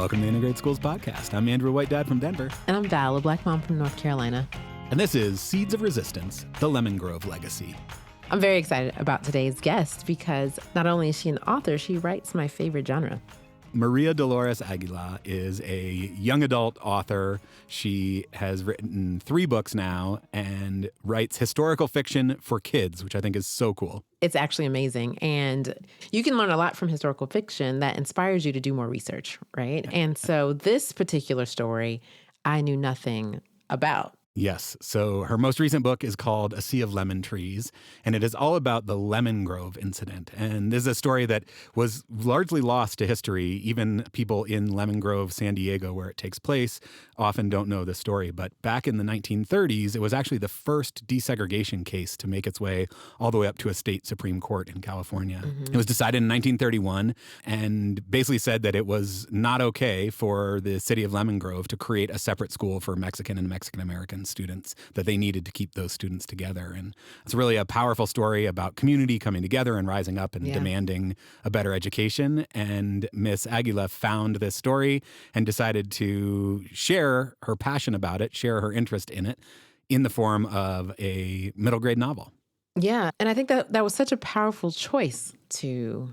Welcome to the Integrate Schools Podcast. I'm Andrew, a white dad from Denver. And I'm Val, a black mom from North Carolina. And this is Seeds of Resistance, the Lemon Grove Legacy. I'm very excited about today's guest because not only is she an author, she writes my favorite genre. María Dolores Águila is a young adult author. She has written 3 books now and writes historical fiction for kids, which I think is so cool. It's actually amazing. And you can learn a lot from historical fiction that inspires you to do more research, right? And so this particular story, I knew nothing about. Yes. So her most recent book is called A Sea of Lemon Trees, and it is all about the Lemon Grove incident. And this is a story that was largely lost to history. Even people in Lemon Grove, San Diego, where it takes place, often don't know the story. But back in the 1930s, it was actually the first desegregation case to make its way all the way up to a state Supreme Court in California. Mm-hmm. It was decided in 1931 and basically said that it was not okay for the city of Lemon Grove to create a separate school for Mexican and Mexican-American students, that they needed to keep those students together. And it's really a powerful story about community coming together and rising up and demanding a better education. And Miss Aguila found this story and decided to share her passion about it, share her interest in it, in the form of a middle grade novel. Yeah. And I think that was such a powerful choice to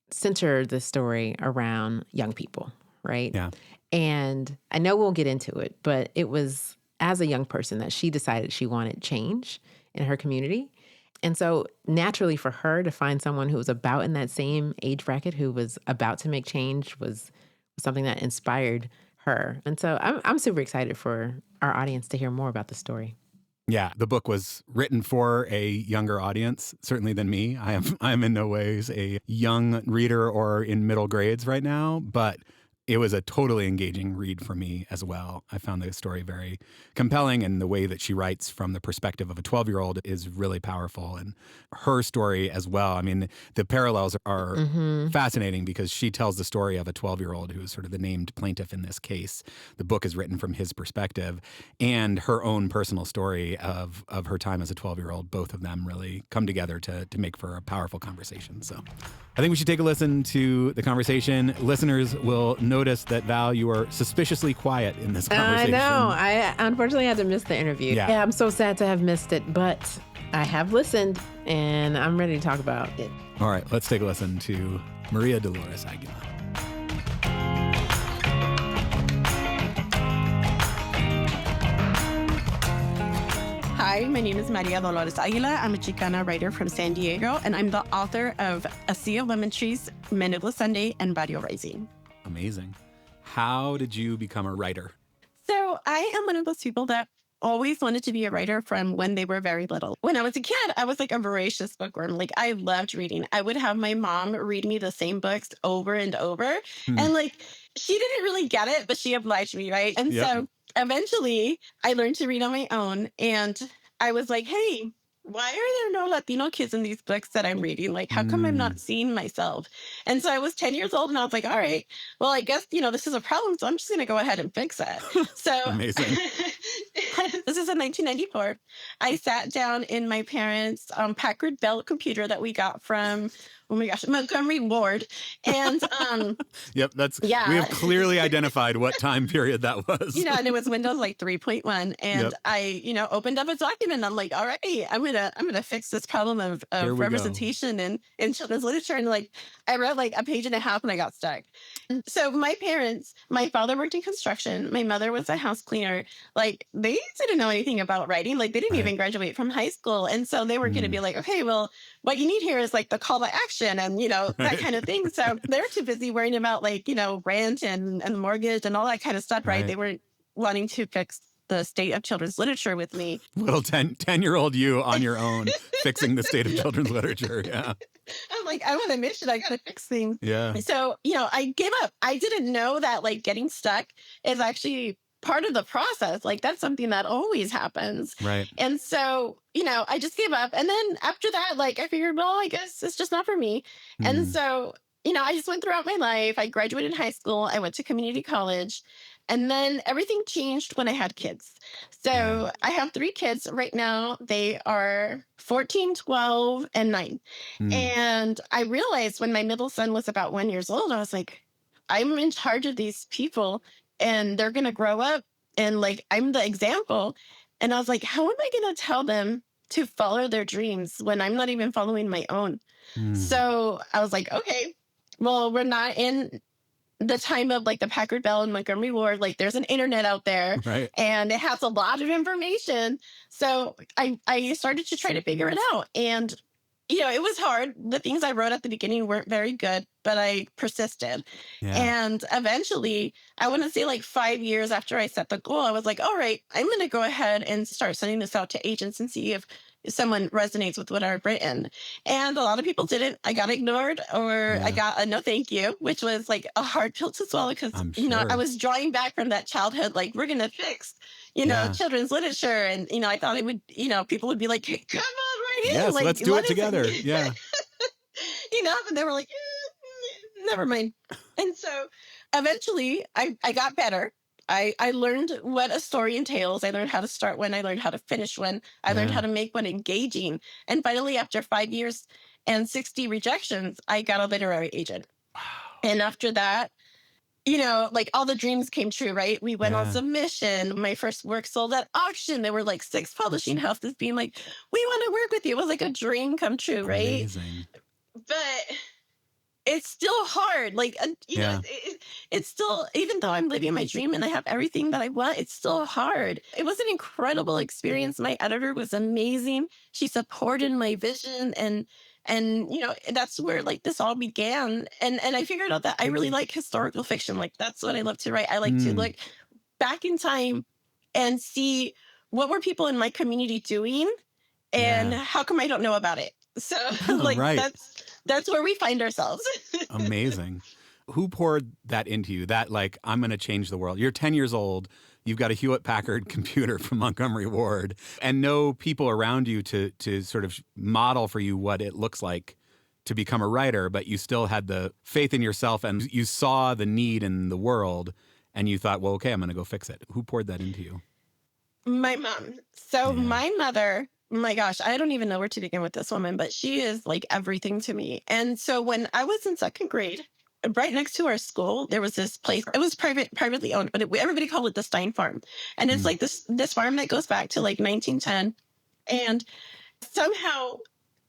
center the story around young people, right? Yeah. And I know we'll get into it, but it was as a young person that she decided she wanted change in her community. And so naturally for her to find someone who was about in that same age bracket who was about to make change was something that inspired her. And so I'm super excited for our audience to hear more about the story. Yeah, the book was written for a younger audience, certainly than me. I am in no ways a young reader or in middle grades right now, but it was a totally engaging read for me as well. I found the story very compelling, and the way that she writes from the perspective of a 12-year-old is really powerful. And her story as well, I mean, the parallels are fascinating because she tells the story of a 12-year-old who is sort of the named plaintiff in this case. The book is written from his perspective, and her own personal story of her time as a 12-year-old. Both of them really come together to make for a powerful conversation. So I think we should take a listen to the conversation. Listeners will notice that, Val, you are suspiciously quiet in this conversation. I know. I unfortunately had to miss the interview. Yeah, I'm so sad to have missed it, but I have listened and I'm ready to talk about it. All right, let's take a listen to María Dolores Águila. Hi, my name is María Dolores Águila. I'm a Chicana writer from San Diego, and I'm the author of A Sea of Lemon Trees, Manila Sunday, and Barrio Rising. Amazing. How did you become a writer? So I am one of those people that always wanted to be a writer from when they were very little. When I was a kid, I was like a voracious bookworm. Like, I loved reading. I would have my mom read me the same books over and over. And like, she didn't really get it, but she obliged me, right? And so eventually I learned to read on my own. And I was like, hey, why are there no Latino kids in these books that I'm reading? Like, how come I'm not seeing myself? And so I was 10 years old and I was like, all right, well, I guess, this is a problem. So I'm just going to go ahead and fix it. So amazing. This is in 1994. I sat down in my parents' Packard Bell computer that we got from, oh my gosh, Montgomery Ward. And yep, we have clearly identified what time period that was. And it was Windows like 3.1. And I, opened up a document and I'm like, all right, I'm gonna fix this problem of representation in children's literature. And like I read like a page and a half and I got stuck. And so my parents, my father worked in construction, my mother was a house cleaner. Like they didn't know anything about writing. Like they didn't even graduate from high school. And so they were gonna be like, okay, well, what you need here is like the call to action and, that kind of thing. So they're too busy worrying about like, rent and mortgage and all that kind of stuff, right? They weren't wanting to fix the state of children's literature with me. Little 10-year-old you on your own fixing the state of children's literature. Yeah. I'm like, I'm on a mission. I got to fix things. Yeah. So, I gave up. I didn't know that like getting stuck is actually part of the process. Like that's something that always happens. Right. And so, I just gave up. And then after that, like I figured, well, I guess it's just not for me. And so, I just went throughout my life. I graduated high school. I went to community college. And then everything changed when I had kids. So I have 3 kids right now. They are 14, 12, and 9. And I realized when my middle son was about 1 year old, I was like, I'm in charge of these people and they're going to grow up and like I'm the example. And I was like, how am I going to tell them to follow their dreams when I'm not even following my own? Mm. So I was like, okay, well, we're not in the time of like the Packard Bell and Montgomery Ward. Like there's an internet out there Right. and it has a lot of information. So I started to try to figure it out. And it was hard. The things I wrote at the beginning weren't very good, but I persisted. Yeah. And eventually, I want to say like 5 years after I set the goal, I was like, all right, I'm going to go ahead and start sending this out to agents and see if someone resonates with what I've written. And a lot of people didn't. I got ignored or I got a no thank you, which was like a hard pill to swallow because, I'm sure. I was drawing back from that childhood, like, we're going to fix, children's literature. And, I thought it would, people would be like, hey, come on right in. Yes, like, let's do it together. Yeah. And they were like, never mind. And so eventually I got better. I learned what a story entails. I learned how to start one. I learned how to finish one. I learned how to make one engaging. And finally, after 5 years and 60 rejections, I got a literary agent. Wow. And after that, like all the dreams came true, right? We went on submission. My first work sold at auction. There were like 6 publishing houses being like, we want to work with you. It was like a dream come true, right? Amazing. But it's still hard. Like, it's still, even though I'm living my dream and I have everything that I want, it's still hard. It was an incredible experience. My editor was amazing. She supported my vision and that's where like this all began. And I figured out that I really like historical fiction. Like that's what I love to write. I like to look back in time and see what were people in my community doing and how come I don't know about it. So like that's where we find ourselves. Amazing. Who poured that into you? That like, I'm going to change the world. You're 10 years old. You've got a Hewlett-Packard computer from Montgomery Ward and no people around you to sort of model for you what it looks like to become a writer, but you still had the faith in yourself and you saw the need in the world and you thought, well, okay, I'm going to go fix it. Who poured that into you? My mom. So my mother, my gosh, I don't even know where to begin with this woman, but she is like everything to me. And so when I was in second grade, right next to our school, there was this place. It was privately owned, but everybody called it the Stein Farm. And it's like this farm that goes back to like 1910. And somehow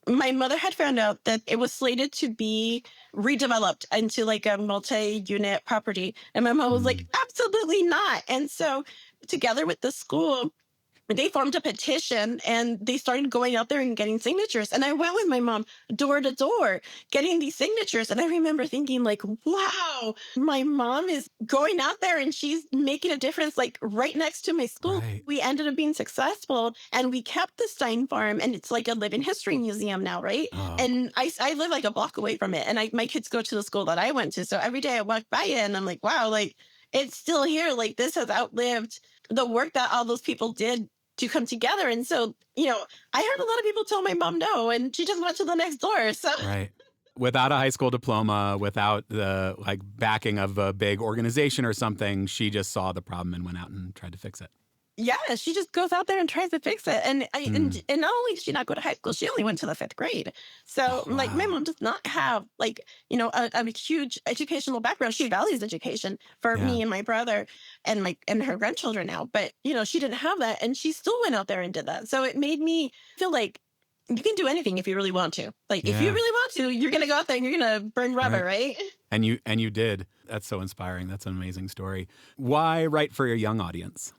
my mother had found out that it was slated to be redeveloped into like a multi-unit property. And my mom was like, absolutely not. And so together with the school, they formed a petition and they started going out there and getting signatures. And I went with my mom door to door getting these signatures. And I remember thinking like, wow, my mom is going out there and she's making a difference like right next to my school. Right. We ended up being successful and we kept the Stein Farm and it's like a living history museum now, right? Oh. And I live like a block away from it. And my kids go to the school that I went to. So every day I walk by it and I'm like, wow, like it's still here. Like this has outlived the work that all those people did to come together. And so, I heard a lot of people tell my mom no, and she just went to the next door. So right. Without a high school diploma, without the like backing of a big organization or something, she just saw the problem and went out and tried to fix it. Yeah, she just goes out there and tries to fix it. And and not only did she not go to high school, she only went to the 5th grade. So like my mom does not have like, a huge educational background. She values education for me and my brother and her grandchildren now. But, she didn't have that. And she still went out there and did that. So it made me feel like you can do anything if you really want to. Like if you really want to, you're going to go out there and you're going to burn rubber, right? And you did. That's so inspiring. That's an amazing story. Why write for your young audience?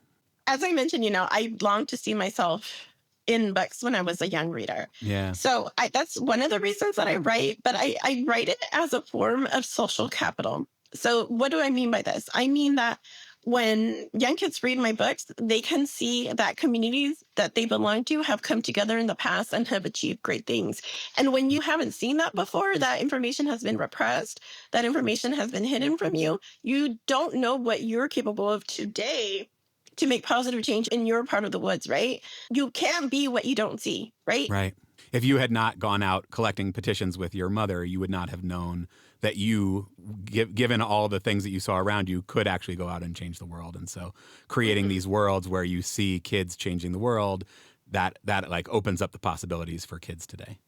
As I mentioned, I longed to see myself in books when I was a young reader. Yeah. So that's one of the reasons that I write, but I write it as a form of social capital. So what do I mean by this? I mean that when young kids read my books, they can see that communities that they belong to have come together in the past and have achieved great things. And when you haven't seen that before, that information has been repressed, that information has been hidden from you, you don't know what you're capable of today to make positive change in your part of the woods, right? You can't be what you don't see, right? Right. If you had not gone out collecting petitions with your mother, you would not have known that you, given all the things that you saw around you, could actually go out and change the world. And so creating these worlds where you see kids changing the world, that like opens up the possibilities for kids today.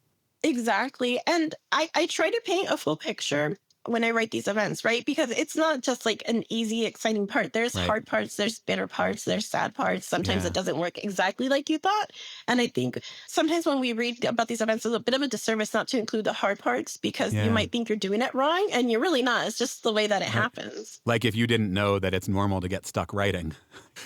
Exactly. And I try to paint a full picture when I write these events, right? Because it's not just like an easy, exciting part. There's Right. hard parts, there's bitter parts, there's sad parts. Sometimes Yeah. it doesn't work exactly like you thought. And I think sometimes when we read about these events, it's a bit of a disservice not to include the hard parts because you Yeah. might think you're doing it wrong and you're really not. It's just the way that it Right. happens. Like if you didn't know that it's normal to get stuck writing,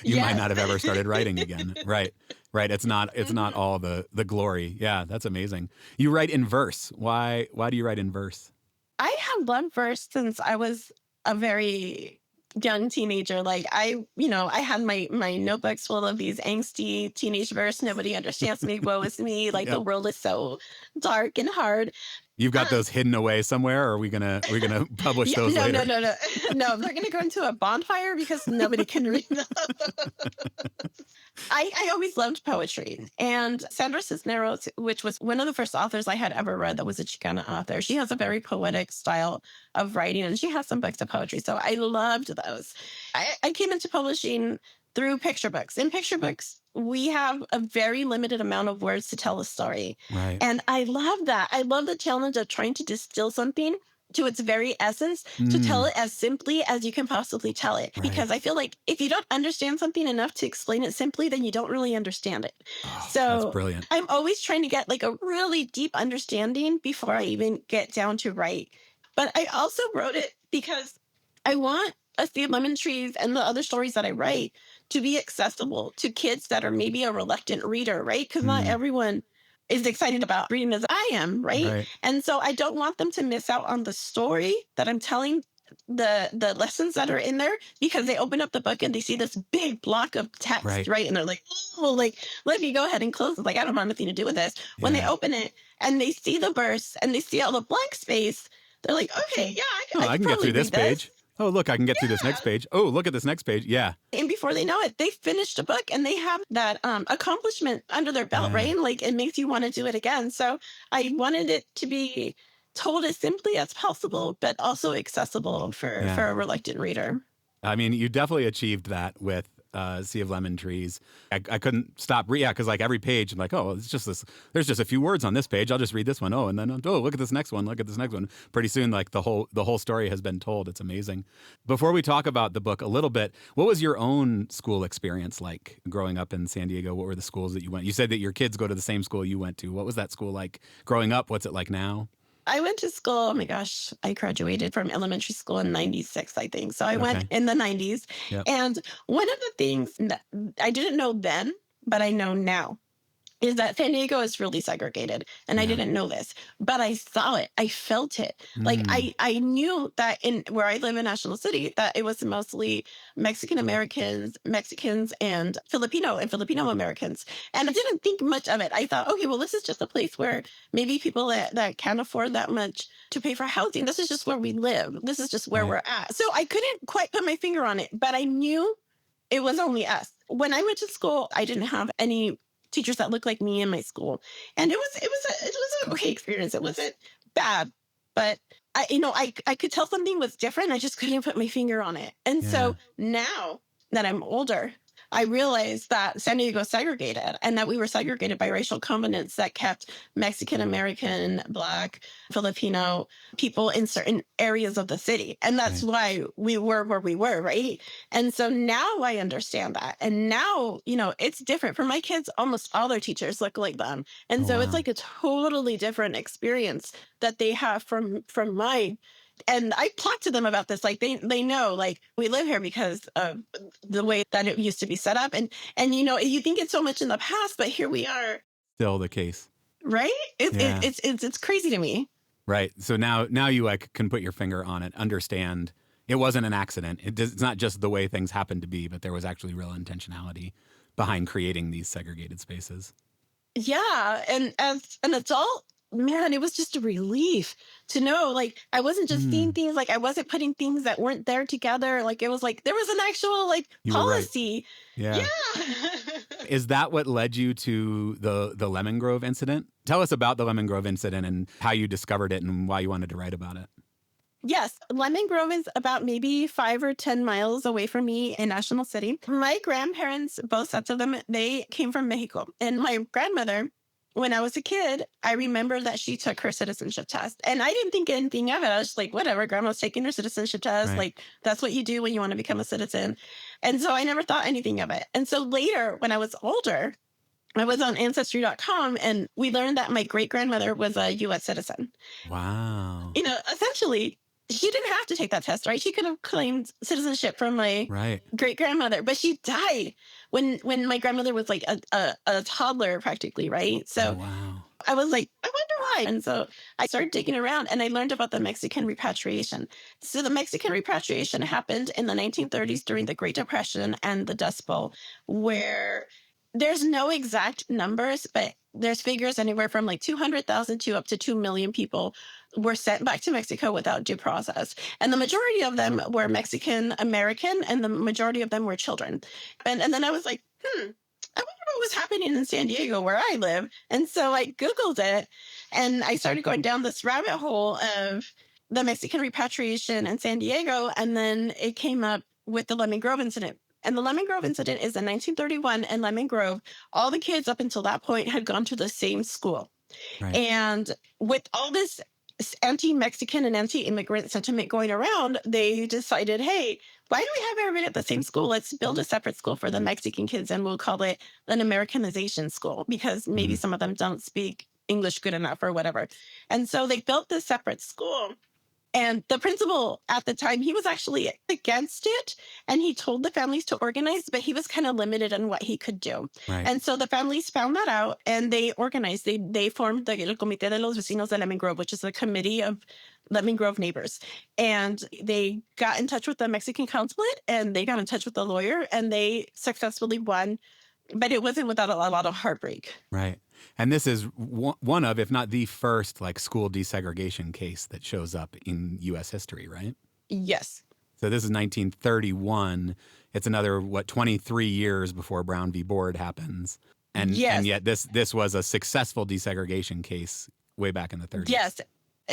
you might not have ever started writing again. Right. Right. It's not all the glory. Yeah, that's amazing. You write in verse. Why do you write in verse? I have loved verse since I was a very young teenager. Like I had my notebooks full of these angsty teenage verse. Nobody understands me. Woe is me. Like the world is so dark and hard. You've got those hidden away somewhere, or are we gonna publish those later? No. No, they're gonna go into a bonfire because nobody can read them. I always loved poetry. And Sandra Cisneros, which was one of the first authors I had ever read that was a Chicana author, she has a very poetic style of writing, and she has some books of poetry. So I loved those. I came into publishing through picture books. In picture books, we have a very limited amount of words to tell a story. Right. And I love that. I love the challenge of trying to distill something to its very essence, to tell it as simply as you can possibly tell it. Right. Because I feel like if you don't understand something enough to explain it simply, then you don't really understand it. Oh, So that's brilliant. I'm always trying to get like a really deep understanding before I even get down to write. But I also wrote it because I want A Sea of Lemon Trees and the other stories that I write to be accessible to kids that are maybe a reluctant reader, right? Because not everyone is excited about reading as I am, right? And so I don't want them to miss out on the story that I'm telling, the lessons that are in there, because they open up the book and they see this big block of text, right? And they're like, oh, like, let me go ahead and close it. Like, I don't want nothing to do with this. When they open it and they see the verse and they see all the blank space, they're like, okay, yeah, I can get through this page. Oh, look, I can get through this next page. Oh, look at this next page. Yeah. And before they know it, they finished a book and they have that accomplishment under their belt, right? And like, it makes you want to do it again. So I wanted it to be told as simply as possible, but also accessible for a reluctant reader. I mean, you definitely achieved that with Sea of Lemon Trees. I couldn't stop because like every page, I'm like, oh, it's just this. There's just a few words on this page. I'll just read this one. Oh, and then look at this next one. Look at this next one. Pretty soon, like the whole story has been told. It's amazing. Before we talk about the book a little bit, what was your own school experience like growing up in San Diego? What were the schools that you went? You said that your kids go to the same school you went to. What was that school like growing up? What's it like now? I went to school, oh my gosh, I graduated from elementary school in 96, I think. So I went in the 90s. Yep. And one of the things that I didn't know then, but I know now, is that San Diego is really segregated. And I didn't know this, but I saw it. I felt it. Like I knew that in where I live in National City, that it was mostly Mexican Americans, Mexicans, and Filipino Americans. And I didn't think much of it. I thought, okay, well, this is just a place where maybe people that can't afford that much to pay for housing, this is just where we live. This is just where we're at. So I couldn't quite put my finger on it, but I knew it was only us. When I went to school, I didn't have any teachers that looked like me in my school. And it was an okay experience. It wasn't bad, but I could tell something was different. I just couldn't put my finger on it. And so now that I'm older, I realized that San Diego segregated and that we were segregated by racial covenants that kept Mexican American, Black, Filipino people in certain areas of the city. And that's why we were where we were, right? And so now I understand that. And now, it's different. For my kids, almost all their teachers look like them. And so it's like a totally different experience that they have from mine. And I talked to them about this. Like they know, like we live here because of the way that it used to be set up. And you think it's so much in the past, but here we are. Still the case. Right? It's crazy to me. Right. So now you like can put your finger on it, understand it wasn't an accident. It's not just the way things happened to be, but there was actually real intentionality behind creating these segregated spaces. Yeah. And as an adult, man, it was just a relief to know, like, I wasn't just seeing things, like, I wasn't putting things that weren't there together. Like, it was like, there was an actual, like, policy. Right. Yeah. Is that what led you to the Lemon Grove incident? Tell us about the Lemon Grove incident and how you discovered it and why you wanted to write about it. Yes, Lemon Grove is about maybe 5 or 10 miles away from me in National City. My grandparents, both sets of them, they came from Mexico. And my grandmother when I was a kid, I remember that she took her citizenship test. And I didn't think anything of it. I was just like, whatever, grandma's taking her citizenship test. Right. Like, that's what you do when you want to become a citizen. And so I never thought anything of it. And so later, when I was older, I was on ancestry.com and we learned that my great grandmother was a US citizen. Wow. Essentially, she didn't have to take that test, right? She could have claimed citizenship from my Right. great grandmother, but she died when my grandmother was like a toddler practically, right? Oh, So wow. I was like, I wonder why. And so I started digging around and I learned about the Mexican repatriation. So the Mexican repatriation happened in the 1930s during the Great Depression and the Dust Bowl, where there's no exact numbers, but there's figures anywhere from like 200,000 to up to 2 million people were sent back to Mexico without due process. And the majority of them were Mexican American, and the majority of them were children. And then I was like, I wonder what was happening in San Diego where I live. And so I Googled it and I started going down this rabbit hole of the Mexican repatriation in San Diego. And then it came up with the Lemon Grove incident. And the Lemon Grove incident is in 1931 in Lemon Grove. All the kids up until that point had gone to the same school. Right. And with all this anti-Mexican and anti-immigrant sentiment going around, they decided, hey, why do we have everybody at the same school? Let's build a separate school for the Mexican kids and we'll call it an Americanization school because maybe some of them don't speak English good enough or whatever. And so they built this separate school. And the principal at the time, he was actually against it. And he told the families to organize, but he was kind of limited on what he could do. Right. And so the families found that out and they organized. They formed the El Comité de los Vecinos de Lemon Grove, which is a committee of Lemon Grove neighbors. And they got in touch with the Mexican consulate and they got in touch with the lawyer and they successfully won. But it wasn't without a lot of heartbreak. Right. And this is one of, if not the first, like school desegregation case that shows up in U.S. history, right? Yes. So this is 1931. It's another, 23 years before Brown v. Board happens. And, and yet this was a successful desegregation case way back in the 30s. Yes.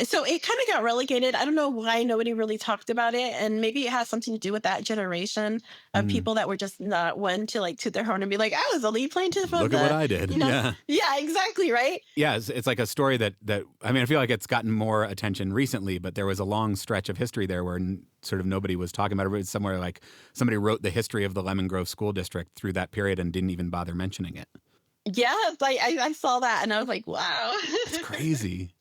So it kind of got relegated. I don't know why nobody really talked about it. And maybe it has something to do with that generation of people that were just not one to like toot their horn and be like, I was a lead plaintiff. Look at what I did. Yeah, exactly. Right. Yeah. It's like a story that, I mean, I feel like it's gotten more attention recently, but there was a long stretch of history there where sort of nobody was talking about it. It was somewhere like somebody wrote the history of the Lemon Grove School District through that period and didn't even bother mentioning it. Yeah. Like I saw that and I was like, wow. It's crazy.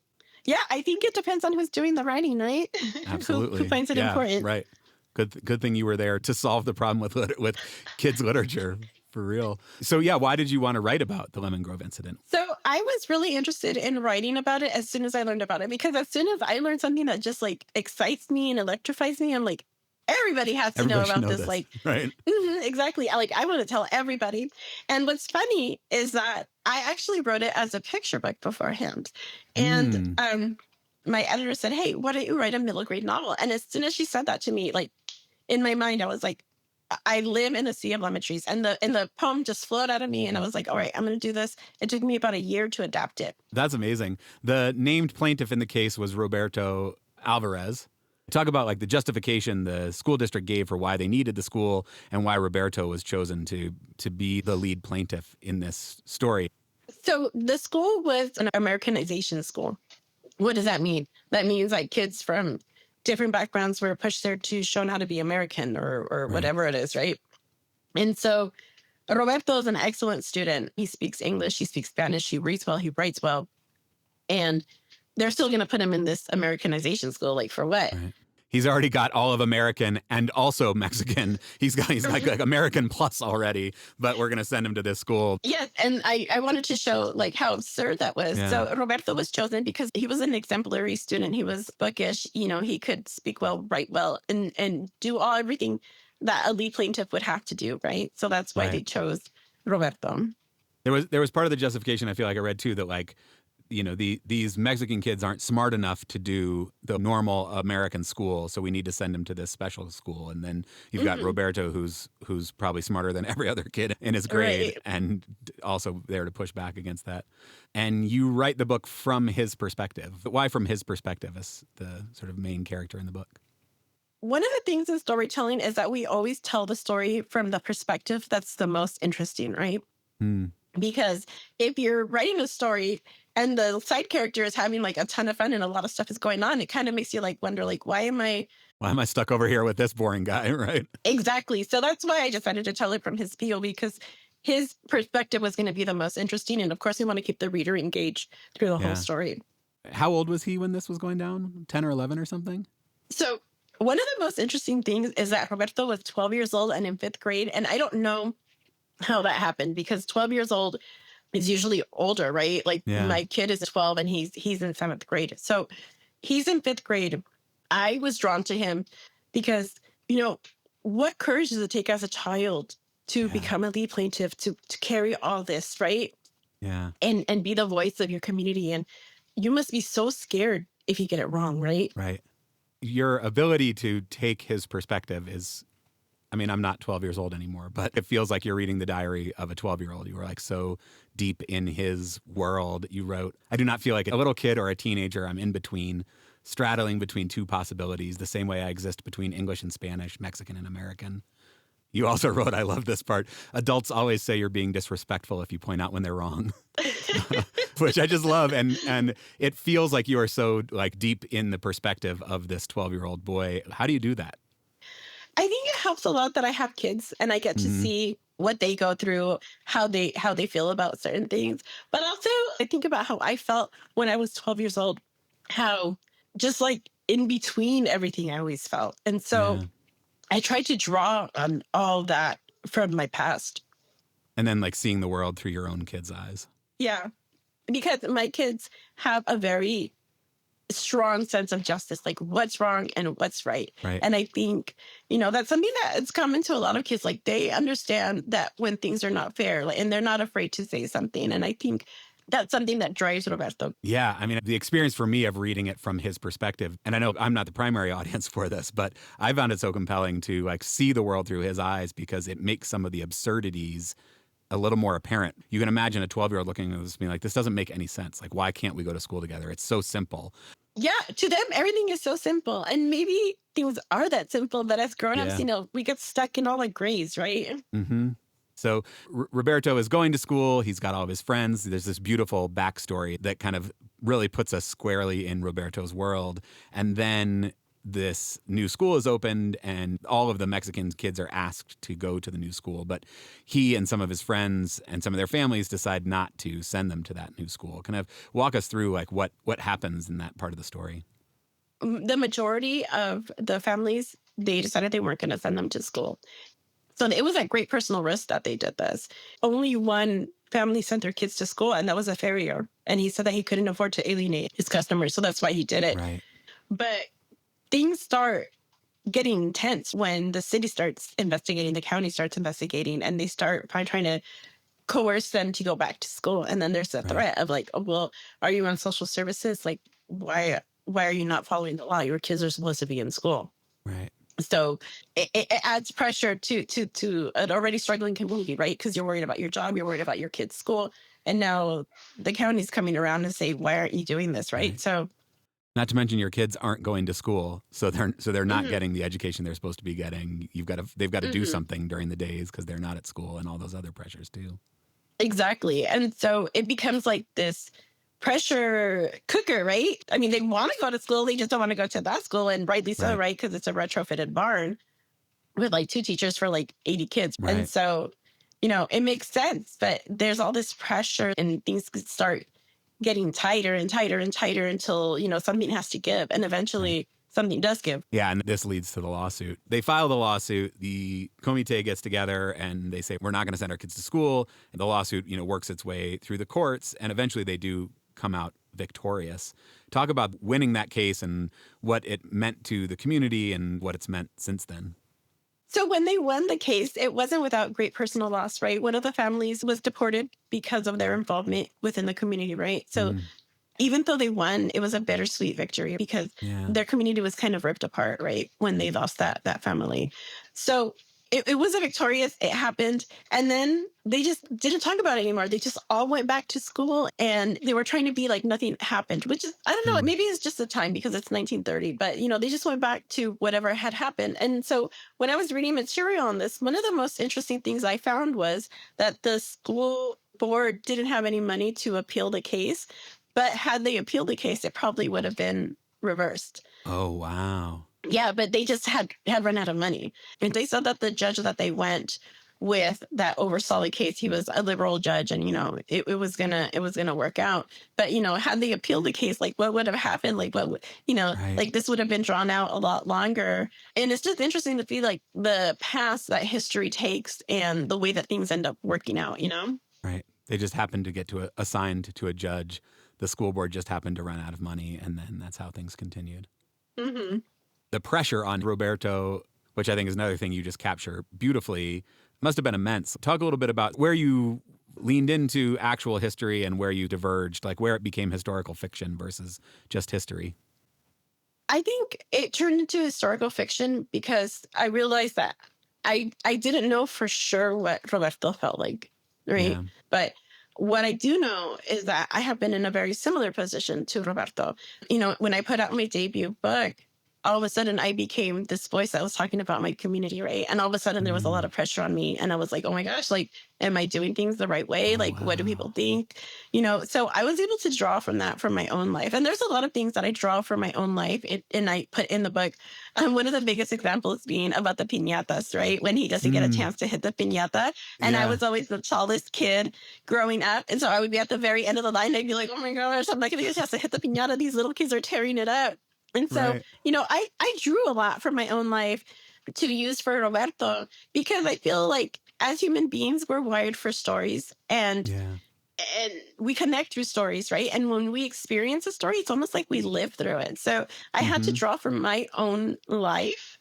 Yeah, I think it depends on who's doing the writing, right? Absolutely. Who finds it important. Right. Good thing you were there to solve the problem with kids' literature, for real. So yeah, why did you want to write about the Lemon Grove incident? So I was really interested in writing about it as soon as I learned about it, because as soon as I learned something that just like excites me and electrifies me, I'm like, everybody has to know about this. Like, right. Exactly. I want to tell everybody. And what's funny is that I actually wrote it as a picture book beforehand. And my editor said, hey, why don't you write a middle grade novel? And as soon as she said that to me, like in my mind, I was like, I live in a sea of lemon trees. And the poem just flowed out of me. And I was like, all right, I'm going to do this. It took me about a year to adapt it. That's amazing. The named plaintiff in the case was Roberto Alvarez. Talk about like the justification the school district gave for why they needed the school and why Roberto was chosen to be the lead plaintiff in this story. So the school was an Americanization school. What does that mean? That means like kids from different backgrounds were pushed there to show how to be American or whatever it is, right? And so Roberto is an excellent student. He speaks English, he speaks Spanish, he reads well, he writes well. And they're still going to put him in this Americanization school, like for what? Right. He's already got all of American and also Mexican. He's like American plus already, but we're going to send him to this school. Yes, and I wanted to show like how absurd that was. Yeah. So Roberto was chosen because he was an exemplary student. He was bookish. You know, he could speak well, write well, and do everything that a lead plaintiff would have to do, right? So that's why they chose Roberto. There was part of the justification I feel like I read too that like, you know, these Mexican kids aren't smart enough to do the normal American school, so we need to send them to this special school. And then you've got Roberto, who's probably smarter than every other kid in his grade, and also there to push back against that. And you write the book from his perspective. But why from his perspective as the sort of main character in the book? One of the things in storytelling is that we always tell the story from the perspective that's the most interesting, right? Because if you're writing a story and the side character is having like a ton of fun and a lot of stuff is going on, it kind of makes you like wonder, like, why am I stuck over here with this boring guy, right? Exactly. So that's why I decided to tell it from his POV, because his perspective was going to be the most interesting. And of course, we want to keep the reader engaged through the whole story. How old was he when this was going down? 10 or 11 or something? So one of the most interesting things is that Roberto was 12 years old and in fifth grade. And I don't know how that happened, because 12 years old is usually older, right? Like my kid is 12 and he's in seventh grade. So he's in fifth grade. I was drawn to him because, what courage does it take as a child to become a lead plaintiff, to carry all this, right? Yeah. And be the voice of your community. And you must be so scared if you get it wrong, right? Right. Your ability to take his perspective is, I mean, I'm not 12 years old anymore, but it feels like you're reading the diary of a 12-year-old. You were like so deep in his world. You wrote, I do not feel like a little kid or a teenager. I'm in between, straddling between two possibilities, the same way I exist between English and Spanish, Mexican and American. You also wrote, I love this part, adults always say you're being disrespectful if you point out when they're wrong, which I just love. And it feels like you are so like deep in the perspective of this 12-year-old boy. How do you do that? I think it helps a lot that I have kids and I get to see what they go through, how they feel about certain things. But also I think about how I felt when I was 12 years old, how just like in between everything I always felt. And so I tried to draw on all that from my past. And then like seeing the world through your own kids' eyes. Yeah. Because my kids have a very strong sense of justice, like what's wrong and what's right. And I think, that's something that's common to a lot of kids. Like they understand that when things are not fair, like, and they're not afraid to say something. And I think that's something that drives Roberto. Yeah. I mean, the experience for me of reading it from his perspective, and I know I'm not the primary audience for this, but I found it so compelling to like see the world through his eyes because it makes some of the absurdities a little more apparent. You can imagine a 12-year-old looking at this being like, this doesn't make any sense. Like, why can't we go to school together? It's so simple. Yeah, to them, everything is so simple. And maybe things are that simple, but as grown-ups, we get stuck in all the grays, right? Mm-hmm. So Roberto is going to school. He's got all of his friends. There's this beautiful backstory that kind of really puts us squarely in Roberto's world. And then this new school is opened and all of the Mexican kids are asked to go to the new school. But he and some of his friends and some of their families decide not to send them to that new school. Kind of walk us through like what happens in that part of the story. The majority of the families, they decided they weren't going to send them to school. So it was at great personal risk that they did this. Only one family sent their kids to school, and that was a farrier. And he said that he couldn't afford to alienate his customers. So that's why he did it. Right. But things start getting intense when the city starts investigating, the county starts investigating, and they start trying to coerce them to go back to school. And then there's a threat of like, oh, well, are you on social services? Like, why are you not following the law? Your kids are supposed to be in school. Right. So it adds pressure to an already struggling community, right? Because you're worried about your job, you're worried about your kid's school. And now the county's coming around and say, why aren't you doing this, right? So not to mention your kids aren't going to school, so they're not getting the education they're supposed to be getting. They've got to do something during the days because they're not at school, and all those other pressures too. Exactly. And so it becomes like this pressure cooker, right? I mean, they want to go to school, they just don't want to go to that school, and rightly so, right? Because it's a retrofitted barn with like 2 teachers for like 80 kids. Right. And so, it makes sense, but there's all this pressure and things could start getting tighter and tighter and tighter until, something has to give. And eventually something does give. Yeah, and this leads to the lawsuit. They file the lawsuit. The comité gets together and they say, we're not going to send our kids to school. And the lawsuit, works its way through the courts. And eventually they do come out victorious. Talk about winning that case and what it meant to the community and what it's meant since then. So when they won the case, it wasn't without great personal loss, right? One of the families was deported because of their involvement within the community, right? So even though they won, it was a bittersweet victory because their community was kind of ripped apart, right? When they lost that family. So it was a victorious, it happened. And then they just didn't talk about it anymore. They just all went back to school and they were trying to be like nothing happened, which is, I don't know, maybe it's just the time because it's 1930, but they just went back to whatever had happened. And so when I was reading material on this, one of the most interesting things I found was that the school board didn't have any money to appeal the case, but had they appealed the case, it probably would have been reversed. Oh, wow. Yeah, but they just had run out of money. And they said that the judge that they went with that oversaw the case, he was a liberal judge, and it was gonna work out. But had they appealed the case, like what would have happened? Like what would Right. like this would have been drawn out a lot longer. And it's just interesting to see like the paths that history takes and the way that things end up working out. Right. They just happened to get assigned to a judge. The school board just happened to run out of money, and then that's how things continued. Mm-hmm. The pressure on Roberto, which I think is another thing you just capture beautifully, must have been immense. Talk a little bit about where you leaned into actual history and where you diverged, like where it became historical fiction versus just history. I think it turned into historical fiction because I realized that I didn't know for sure what Roberto felt like, right? Yeah. But what I do know is that I have been in a very similar position to Roberto. When I put out my debut book, all of a sudden I became this voice that was talking about my community, right? And all of a sudden there was a lot of pressure on me, and I was like, oh my gosh, like, am I doing things the right way? Oh, Like, what do people wow. think? So I was able to draw from that for my own life. And there's a lot of things that I draw from my own life, and I put in the book. One of the biggest examples being about the piñatas, right? When he doesn't get a chance to hit the piñata. And I Yeah. was always the tallest kid growing up. And so I would be at the very end of the line. I'd be like, oh my gosh, I'm not going to get a chance to hit the piñata. These little kids are tearing it up. And so, Right. I drew a lot from my own life to use for Roberto, because I feel like as human beings, we're wired for stories, and Yeah. we connect through stories, right? And when we experience a story, it's almost like we live through it. So I had to draw from my own life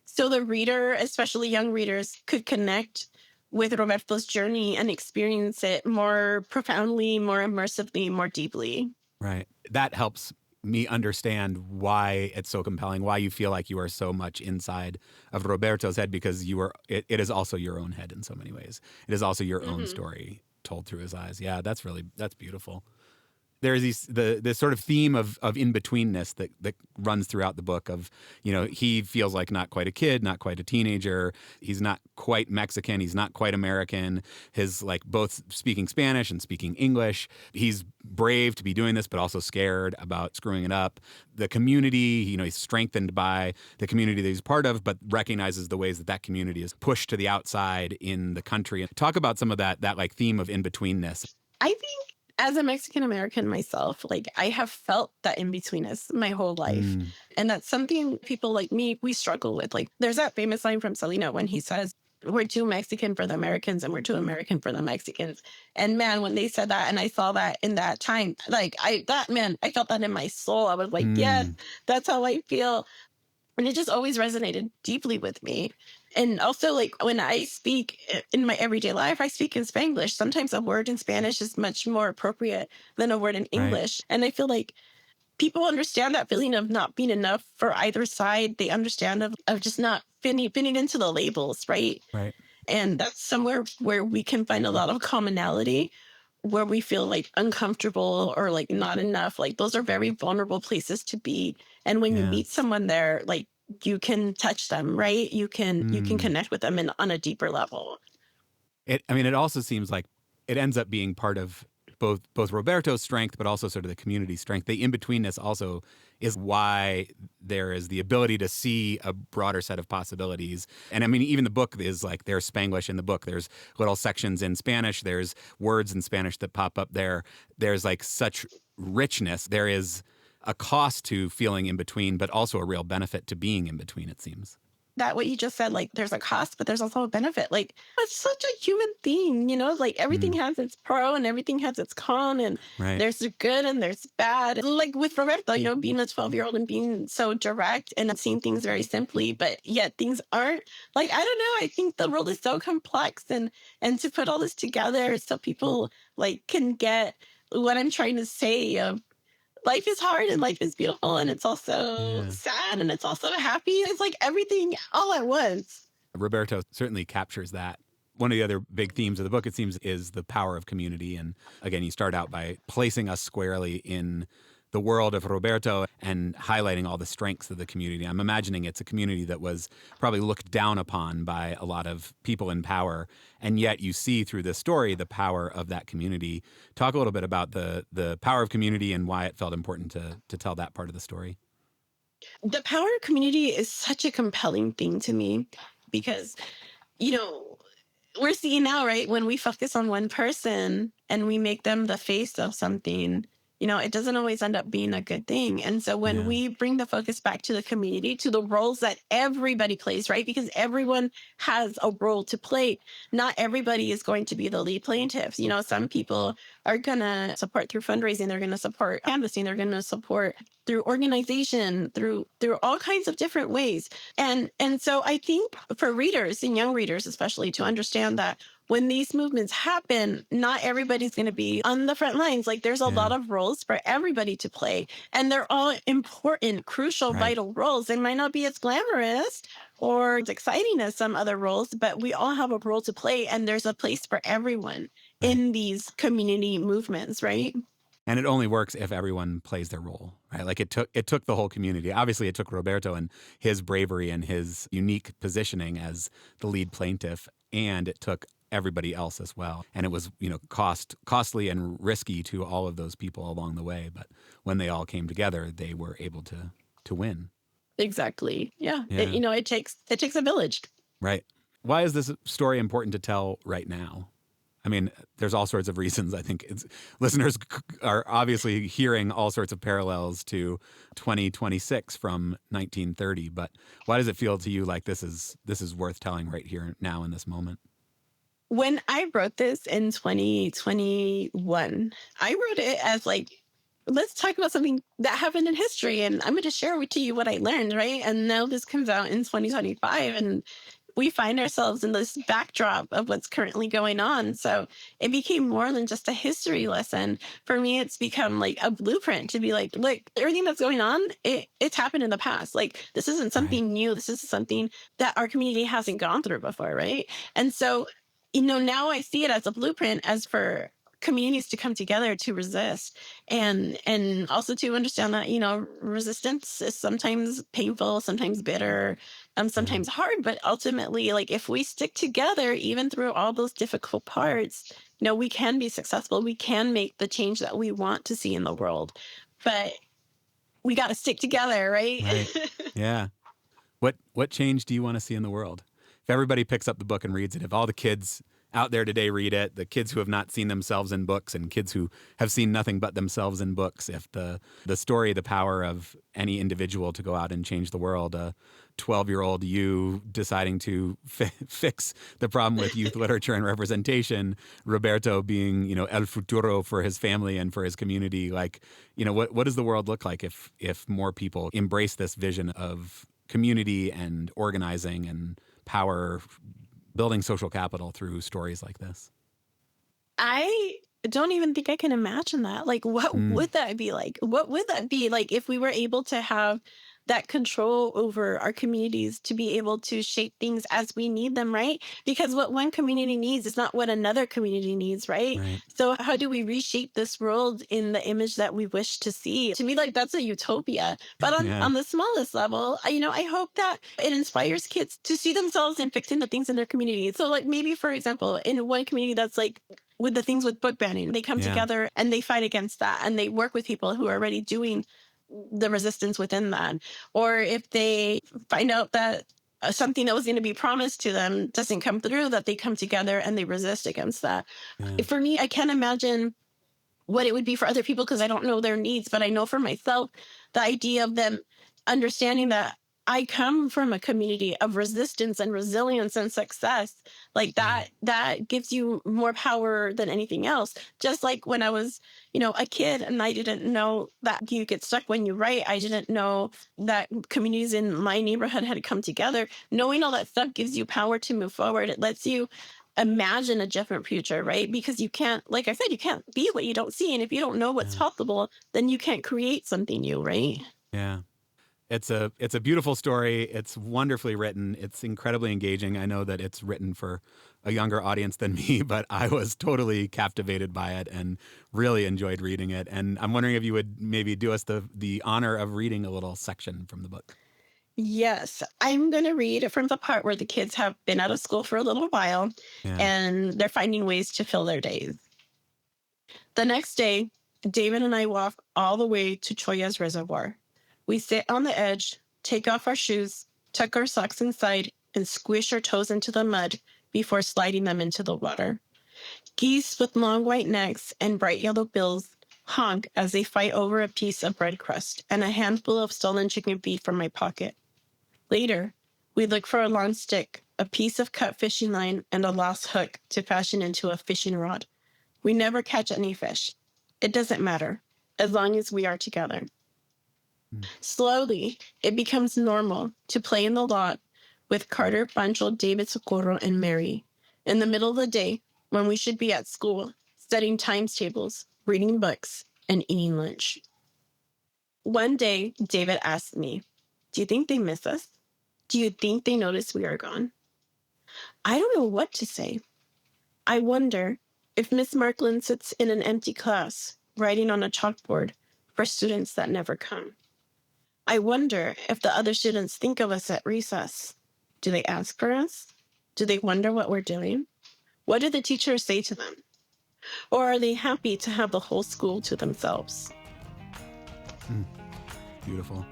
so the reader, especially young readers, could connect with Roberto's journey and experience it more profoundly, more immersively, more deeply. Right. That helps me understand why it's so compelling, why you feel like you are so much inside of Roberto's head, because it is also your own head in so many ways. It is also your own story told through his eyes. Yeah, that's beautiful. There's this sort of theme of in-betweenness that runs throughout the book of, he feels like not quite a kid, not quite a teenager. He's not quite Mexican. He's not quite American. His like both speaking Spanish and speaking English. He's brave to be doing this, but also scared about screwing it up. The community, he's strengthened by the community that he's part of, but recognizes the ways that community is pushed to the outside in the country. Talk about some of that like theme of in-betweenness. I think as a Mexican American myself, like I have felt that in betweenness my whole life. And that's something people like me, we struggle with. Like there's that famous line from Selena when he says, we're too Mexican for the Americans and we're too American for the Mexicans. And man, when they said that and I saw that in that time, like I felt that in my soul. I was like, yes, that's how I feel. And it just always resonated deeply with me. And also, like when I speak in my everyday life, I speak in Spanglish. Sometimes a word in Spanish is much more appropriate than a word in English. And I feel like people understand that feeling of not being enough for either side. They understand of just not fitting into the labels, right? Right. And that's somewhere where we can find a lot of commonality, where we feel like uncomfortable or like not enough. Like those are very vulnerable places to be. And when you meet someone there, like you can touch them, right? You can connect with them on a deeper level. It also seems like it ends up being part of both Roberto's strength, but also sort of the community strength. The in-betweenness also is why there is the ability to see a broader set of possibilities. And even the book is like, there's Spanglish in the book. There's little sections in Spanish. There's words in Spanish that pop up there. There's like such richness. There is a cost to feeling in between, but also a real benefit to being in between, it seems. That what you just said, like there's a cost, but there's also a benefit. Like it's such a human thing, like everything has its pro and everything has its con, and there's the good and there's bad. Like with Roberto, being a 12-year-old and being so direct and seeing things very simply, but yet things aren't like, I don't know. I think the world is so complex, and to put all this together so people like can get what I'm trying to say of life is hard and life is beautiful, and it's also sad and it's also happy. It's like everything all at once. Roberto certainly captures that. One of the other big themes of the book, it seems, is the power of community. And again, you start out by placing us squarely in the world of Roberto and highlighting all the strengths of the community. I'm imagining it's a community that was probably looked down upon by a lot of people in power, and yet you see through this story the power of that community. Talk a little bit about the power of community and why it felt important to tell that part of the story. The power of community is such a compelling thing to me because, you know, we're seeing now, right? When we focus on one person and we make them the face of something, it doesn't always end up being a good thing. And so when Yeah. we bring the focus back to the community, to the roles that everybody plays, right? Because everyone has a role to play. Not everybody is going to be the lead plaintiffs. Some people are going to support through fundraising. They're going to support canvassing. They're going to support through organization, through all kinds of different ways. And so I think for readers and young readers, especially, to understand that when these movements happen, not everybody's going to be on the front lines. Like there's a Yeah. lot of roles for everybody to play, and they're all important, crucial, Right. vital roles. They might not be as glamorous or as exciting as some other roles, but we all have a role to play, and there's a place for everyone in these community movements, right? And it only works if everyone plays their role, right? Like it took the whole community. Obviously, it took Roberto and his bravery and his unique positioning as the lead plaintiff, and it took everybody else as well. And it was, costly and risky to all of those people along the way. But when they all came together, they were able to win. Exactly. Yeah. Yeah. It takes a village. Right. Why is this story important to tell right now? I mean, there's all sorts of reasons. I think listeners are obviously hearing all sorts of parallels to 2026 from 1930. But why does it feel to you like this is worth telling right here now in this moment? When I wrote this in 2021, I wrote it as like, let's talk about something that happened in history, and I'm going to share with you what I learned, right? And now this comes out in 2025, and we find ourselves in this backdrop of what's currently going on. So it became more than just a history lesson. For me, it's become like a blueprint to be like, look, everything that's going on, it's happened in the past. Like this isn't something new. This is something that our community hasn't gone through before, right? And so, now I see it as a blueprint as for communities to come together to resist, and also to understand that resistance is sometimes painful, sometimes bitter, sometimes hard, but ultimately, like if we stick together even through all those difficult parts, we can be successful. We can make the change that we want to see in the world, but we got to stick together, right? Yeah. What change do you want to see in the world? If everybody picks up the book and reads it, if all the kids out there today read it, the kids who have not seen themselves in books and kids who have seen nothing but themselves in books, if the story, the power of any individual to go out and change the world, a 12-year-old you deciding to fix the problem with youth literature and representation, Roberto being, el futuro for his family and for his community, like, what does the world look like if more people embrace this vision of community and organizing and power, building social capital through stories like this? I don't even think I can imagine that. Like, what would that be like? What would that be like if we were able to have that control over our communities to be able to shape things as we need them, right? Because what one community needs is not what another community needs, right? So how do we reshape this world in the image that we wish to see? To me, like that's a utopia. But on the smallest level, I hope that it inspires kids to see themselves in fixing the things in their community. So like maybe, for example, in one community that's like with the things with book banning, they come together and they fight against that, and they work with people who are already doing the resistance within that. Or if they find out that something that was going to be promised to them doesn't come through, that they come together and they resist against that. For me, I can't imagine what it would be for other people because I don't know their needs, but I know for myself, the idea of them understanding that I come from a community of resistance and resilience and success, like that gives you more power than anything else. Just like when I was, a kid and I didn't know that you get stuck when you write. I didn't know that communities in my neighborhood had come together. Knowing all that stuff gives you power to move forward. It lets you imagine a different future, right? Because you can't, like I said, you can't be what you don't see. And if you don't know what's possible, then you can't create something new, right? Yeah. It's a beautiful story. It's wonderfully written. It's incredibly engaging. I know that it's written for a younger audience than me, but I was totally captivated by it and really enjoyed reading it. And I'm wondering if you would maybe do us the honor of reading a little section from the book. Yes, I'm going to read from the part where the kids have been out of school for a little while and they're finding ways to fill their days. The next day, David and I walk all the way to Choya's reservoir. We sit on the edge, take off our shoes, tuck our socks inside, and squish our toes into the mud before sliding them into the water. Geese with long white necks and bright yellow bills honk as they fight over a piece of bread crust and a handful of stolen chicken feet from my pocket. Later, we look for a long stick, a piece of cut fishing line, and a lost hook to fashion into a fishing rod. We never catch any fish. It doesn't matter, as long as we are together. Slowly, it becomes normal to play in the lot with Carter, Pancho, David, Socorro, and Mary. In the middle of the day, when we should be at school, studying times tables, reading books, and eating lunch. One day, David asked me, "Do you think they miss us? Do you think they notice we are gone?" I don't know what to say. I wonder if Miss Markland sits in an empty class, writing on a chalkboard for students that never come. I wonder if the other students think of us at recess. Do they ask for us? Do they wonder what we're doing? What do the teachers say to them? Or are they happy to have the whole school to themselves? Beautiful.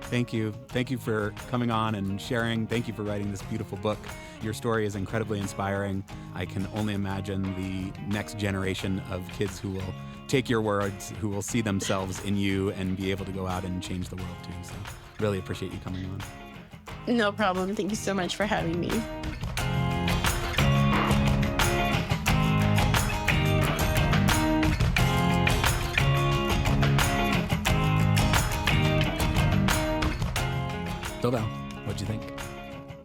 Thank you. Thank you for coming on and sharing. Thank you for writing this beautiful book. Your story is incredibly inspiring. I can only imagine the next generation of kids who will take your words, who will see themselves in you and be able to go out and change the world too. So really appreciate you coming on. No problem. Thank you so much for having me. Val, what'd you think?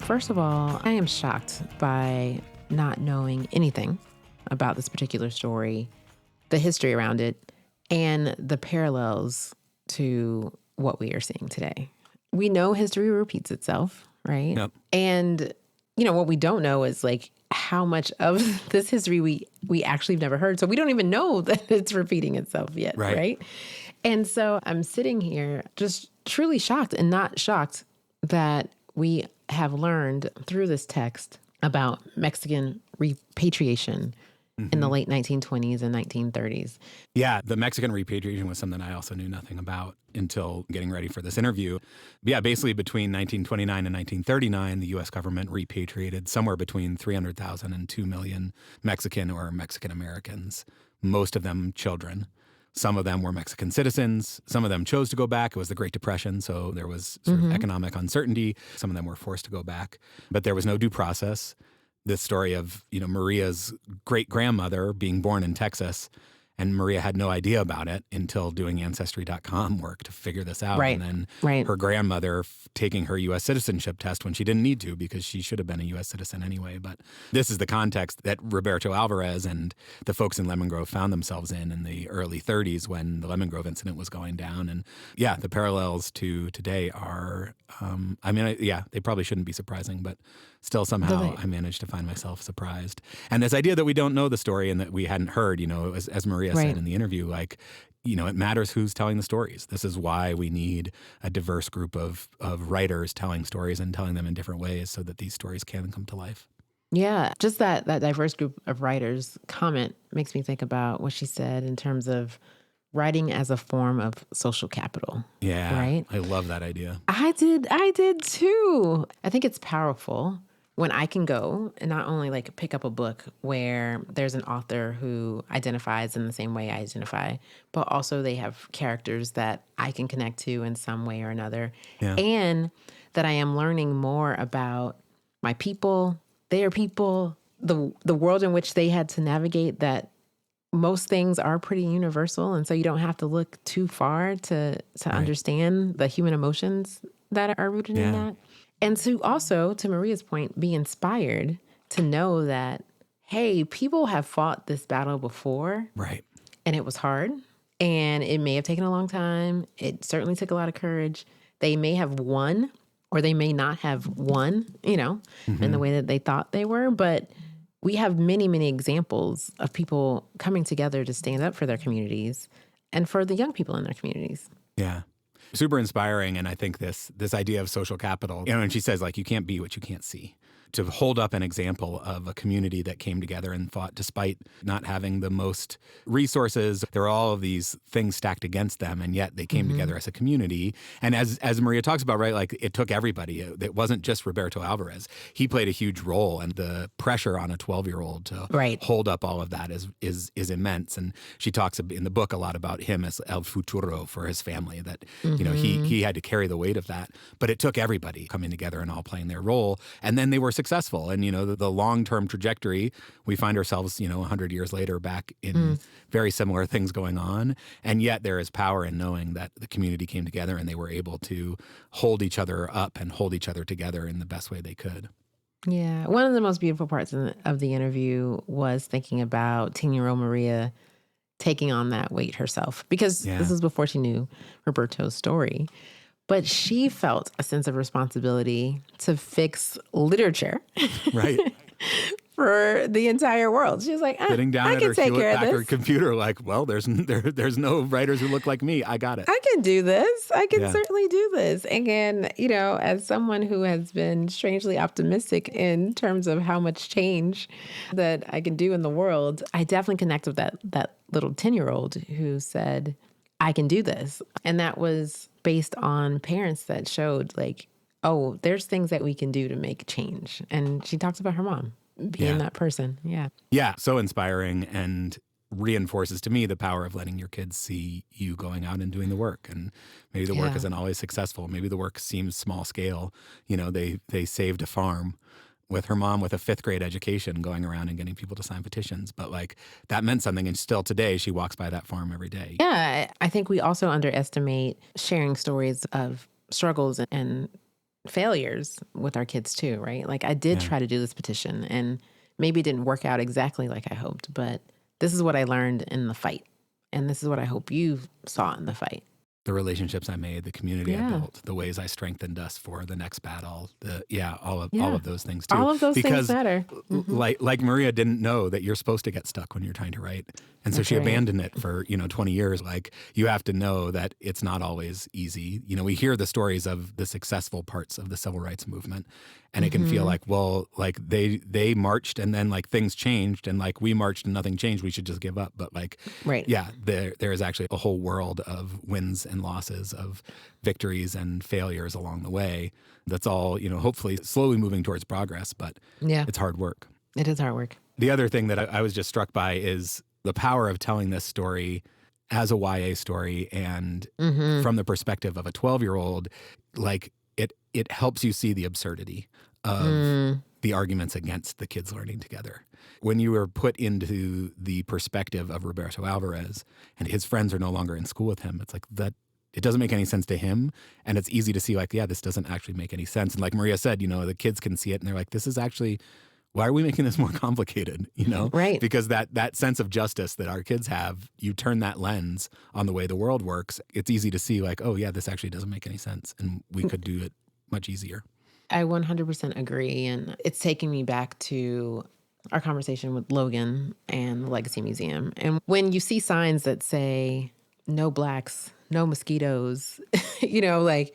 First of all, I am shocked by not knowing anything about this particular story, the history around it, and the parallels to what we are seeing today. We know history repeats itself, right? Yep. And, what we don't know is like how much of this history we actually have never heard. So we don't even know that it's repeating itself yet, right? And so I'm sitting here just truly shocked and not shocked that we have learned through this text about Mexican repatriation in the late 1920s and 1930s. Yeah, the Mexican repatriation was something I also knew nothing about until getting ready for this interview. Yeah, basically between 1929 and 1939, the U.S. government repatriated somewhere between 300,000 and 2 million Mexican or Mexican Americans, most of them children. Some of them were Mexican citizens. Some of them chose to go back. It was the Great Depression, so there was sort of economic uncertainty. Some of them were forced to go back, but there was no due process. This story of, Maria's great-grandmother being born in Texas, and Maria had no idea about it until doing Ancestry.com work to figure this out. Right. And then her grandmother taking her U.S. citizenship test when she didn't need to because she should have been a U.S. citizen anyway. But this is the context that Roberto Alvarez and the folks in Lemon Grove found themselves in the early 30s when the Lemon Grove incident was going down. And yeah, the parallels to today are, they probably shouldn't be surprising, but still somehow I managed to find myself surprised. And this idea that we don't know the story and that we hadn't heard, as Maria said in the interview, it matters who's telling the stories. This is why we need a diverse group of writers telling stories and telling them in different ways so that these stories can come to life. Yeah, just that diverse group of writers comment makes me think about what she said in terms of writing as a form of social capital. Yeah, right? I love that idea. I did too. I think it's powerful when I can go and not only pick up a book where there's an author who identifies in the same way I identify, but also they have characters that I can connect to in some way or another. Yeah. And that I am learning more about my people, their people, the world in which they had to navigate, that most things are pretty universal. And so you don't have to look too far to understand the human emotions that are rooted in that. And to also, to Maria's point, be inspired to know that, hey, people have fought this battle before. Right. And it was hard. And it may have taken a long time. It certainly took a lot of courage. They may have won or they may not have won, in the way that they thought they were. But we have many, many examples of people coming together to stand up for their communities and for the young people in their communities. Yeah. Super inspiring. And I think this idea of social capital, and she says, like, you can't be what you can't see. To hold up an example of a community that came together and fought despite not having the most resources. There are all of these things stacked against them, and yet they came together as a community. And as Maria talks about, right, like it took everybody. It wasn't just Roberto Alvarez. He played a huge role, and the pressure on a 12-year-old to hold up all of that is immense. And she talks in the book a lot about him as el futuro for his family, that he had to carry the weight of that. But it took everybody coming together and all playing their role. And then they were successful. And, the long-term trajectory, we find ourselves, 100 years later back in very similar things going on. And yet there is power in knowing that the community came together and they were able to hold each other up and hold each other together in the best way they could. Yeah. One of the most beautiful parts of the interview was thinking about 10-year-old Maria taking on that weight herself, because this is before she knew Roberto's story. But she felt a sense of responsibility to fix literature. Right. For the entire world. She was like, sitting down I at can her take care of Hewlett-Packard this. computer, like, well, there's no writers who look like me. I got it. I can do this. I can certainly do this. And, as someone who has been strangely optimistic in terms of how much change that I can do in the world, I definitely connect with that little 10-year-old who said, I can do this. And that was based on parents that showed, like, oh, there's things that we can do to make change. And she talks about her mom being that person. Yeah. Yeah. So inspiring, and reinforces to me the power of letting your kids see you going out and doing the work. And maybe the work isn't always successful. Maybe the work seems small scale. They saved a farm with her mom with a 5th grade education, going around and getting people to sign petitions. But like, that meant something. And still today, she walks by that farm every day. Yeah. I think we also underestimate sharing stories of struggles and failures with our kids too, right? Like, I did try to do this petition, and maybe it didn't work out exactly like I hoped, but this is what I learned in the fight. And this is what I hope you saw in the fight. The relationships I made, the community I built, the ways I strengthened us for the next battle, all of those things too. All of those things matter. Like Maria didn't know that you're supposed to get stuck when you're trying to write. And so she abandoned it for, 20 years. Like, you have to know that it's not always easy. We hear the stories of the successful parts of the civil rights movement, and it can feel like, well, like they marched and then like things changed, and like we marched and nothing changed, we should just give up. But like, there is actually a whole world of wins and losses, of victories and failures along the way. That's all, hopefully slowly moving towards progress, but it's hard work. It is hard work. The other thing that I was just struck by is the power of telling this story as a YA story, and from the perspective of a 12-year-old, like it helps you see the absurdity of the arguments against the kids learning together. When you are put into the perspective of Roberto Alvarez and his friends are no longer in school with him, it's like that. It doesn't make any sense to him. And it's easy to see like, this doesn't actually make any sense. And like Maria said, the kids can see it and they're like, this is actually, why are we making this more complicated? Right. Because that sense of justice that our kids have, you turn that lens on the way the world works. It's easy to see like, this actually doesn't make any sense. And we could do it much easier. I 100% agree. And it's taking me back to our conversation with Logan and the Legacy Museum. And when you see signs that say, no Blacks, no mosquitoes, you're like,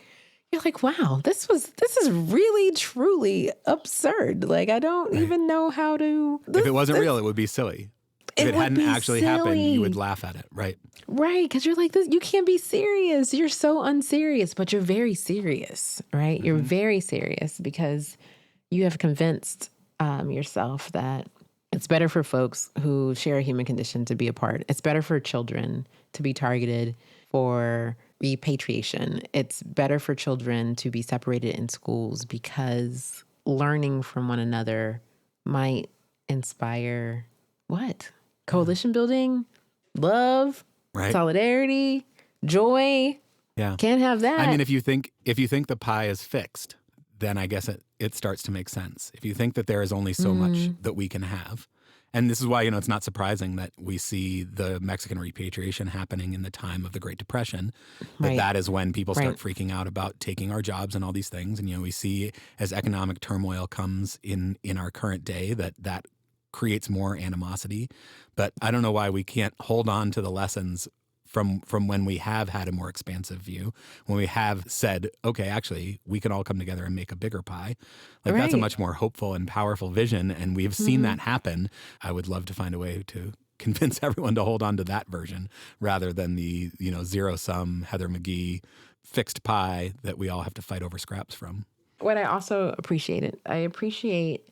wow, this is really, truly absurd. Like, I don't even know how to. If it wasn't real, it would be silly. If it hadn't actually happened, you would laugh at it, right? Right, because you're like, you can't be serious. You're so unserious, but you're very serious, right? You're very serious because you have convinced yourself that it's better for folks who share a human condition to be apart. It's better for children to be targeted for repatriation. It's better for children to be separated in schools because learning from one another might inspire what? Coalition building, love, solidarity, joy. Yeah. Can't have that. I mean, if you think the pie is fixed, then I guess it starts to make sense. If you think that there is only so much that we can have. And this is why, it's not surprising that we see the Mexican repatriation happening in the time of the Great Depression. That is when people start freaking out about taking our jobs and all these things. And, we see as economic turmoil comes in our current day that creates more animosity. But I don't know why we can't hold on to the lessons from when we have had a more expansive view, when we have said, okay, actually, we can all come together and make a bigger pie. Like that's a much more hopeful and powerful vision. And we've seen that happen. I would love to find a way to convince everyone to hold on to that version rather than the, zero sum Heather McGee fixed pie that we all have to fight over scraps from. What I also I appreciate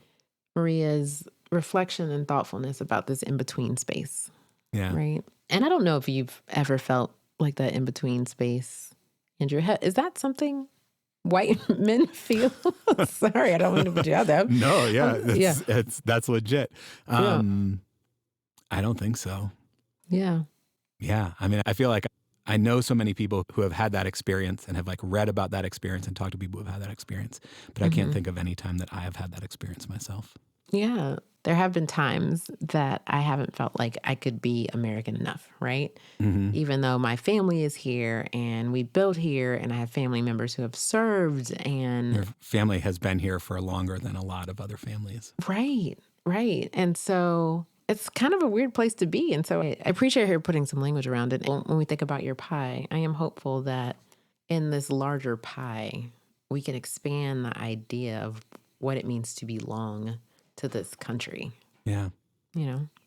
Maria's reflection and thoughtfulness about this in-between space. Yeah. Right. And I don't know if you've ever felt like that in-between space in your head. Is that something white men feel? Sorry, I don't want to put you out there. No, yeah. That's legit. I don't think so. Yeah. Yeah. I mean, I feel like I know so many people who have had that experience and have like read about that experience and talked to people who have had that experience. But I can't think of any time that I have had that experience myself. Yeah. There have been times that I haven't felt like I could be American enough, right? Mm-hmm. Even though my family is here and we built here and I have family members who have served and... Your family has been here for longer than a lot of other families. Right. And so it's kind of a weird place to be. And so I appreciate her putting some language around it. When we think about your pie, I am hopeful that in this larger pie, we can expand the idea of what it means to belong to this country. Yeah.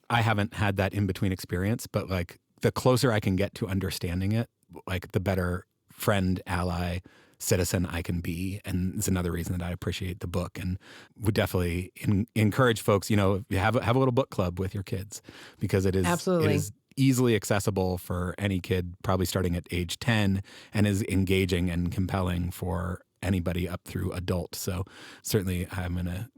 I haven't had that in-between experience, but like the closer I can get to understanding it, like the better friend, ally, citizen I can be. And it's another reason that I appreciate the book and would definitely encourage folks, have a little book club with your kids because it is absolutely. It is easily accessible for any kid, probably starting at age 10, and is engaging and compelling for anybody up through adult. So certainly I'm going to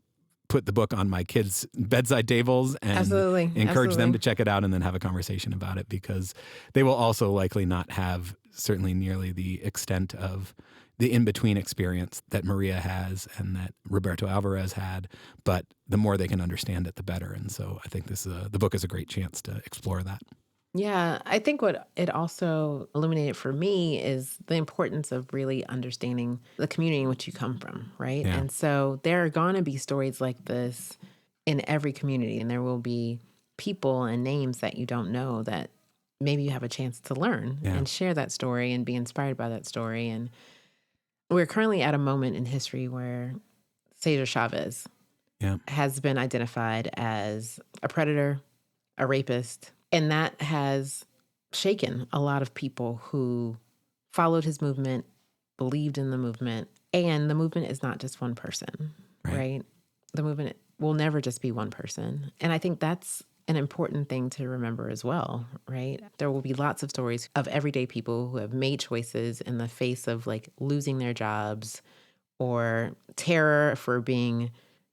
put the book on my kids' bedside tables and encourage them to check it out and then have a conversation about it because they will also likely not have certainly nearly the extent of the in-between experience that Maria has and that Roberto Alvarez had, but the more they can understand it, the better. And so I think the book is a great chance to explore that. Yeah, I think what it also illuminated for me is the importance of really understanding the community in which you come from, right? Yeah. And so there are going to be stories like this in every community, and there will be people and names that you don't know that maybe you have a chance to learn and share that story and be inspired by that story. And we're currently at a moment in history where Cesar Chavez has been identified as a predator, a rapist, and that has shaken a lot of people who followed his movement, believed in the movement. And the movement is not just one person, right? The movement will never just be one person. And I think that's an important thing to remember as well, right? There will be lots of stories of everyday people who have made choices in the face of like losing their jobs or terror for being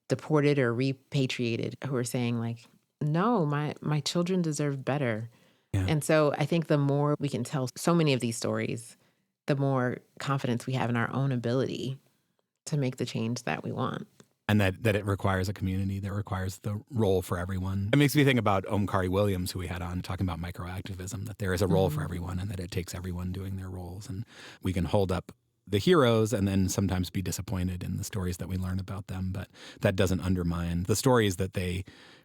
deported or repatriated, who are saying like, no, my children deserve better. Yeah. And so I think the more we can tell so many of these stories, the more confidence we have in our own ability to make the change that we want. And that it requires a community, that requires the role for everyone. It makes me think about Omkari Williams, who we had on, talking about microactivism, that there is a role for everyone and that it takes everyone doing their roles. And we can hold up the heroes and then sometimes be disappointed in the stories that we learn about them. But that doesn't undermine the stories that they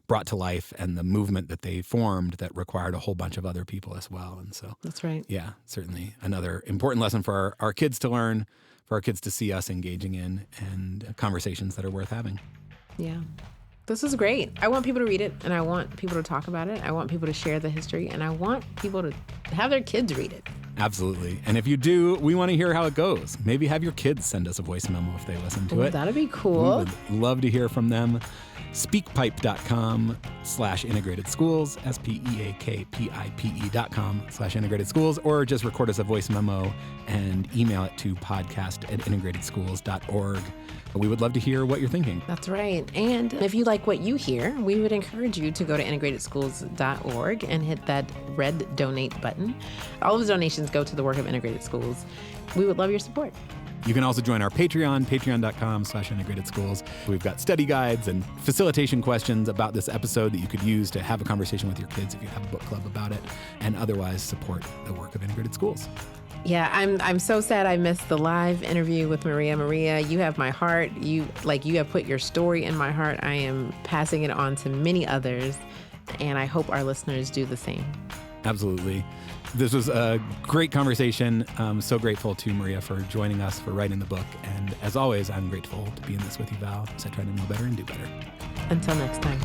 brought to life and the movement that they formed that required a whole bunch of other people as well. And so that's right. Yeah, certainly another important lesson for our kids to learn, for our kids to see us engaging in, and conversations that are worth having. Yeah. This is great. I want people to read it, and I want people to talk about it. I want people to share the history, and I want people to have their kids read it. Absolutely. And if you do, we want to hear how it goes. Maybe have your kids send us a voice memo if they listen to it. That'd be cool. We would love to hear from them. Speakpipe.com/integrated schools, speakpipe.com/integrated schools, or just record us a voice memo and email it to podcast@integratedschools.org. We would love to hear what you're thinking. That's right. And if you like what you hear, we would encourage you to go to integratedschools.org and hit that red donate button. All of the donations go to the work of Integrated Schools. We would love your support. You can also join our Patreon, patreon.com/integrated schools. We've got study guides and facilitation questions about this episode that you could use to have a conversation with your kids if you have a book club about it, and otherwise support the work of integrated schools. Yeah, I'm so sad I missed the live interview with Maria. Maria, you have my heart. You have put your story in my heart. I am passing it on to many others, and I hope our listeners do the same. Absolutely. This was a great conversation. I'm so grateful to Maria for joining us, for writing the book. And as always, I'm grateful to be in this with you, Val, as I try to know better and do better. Until next time.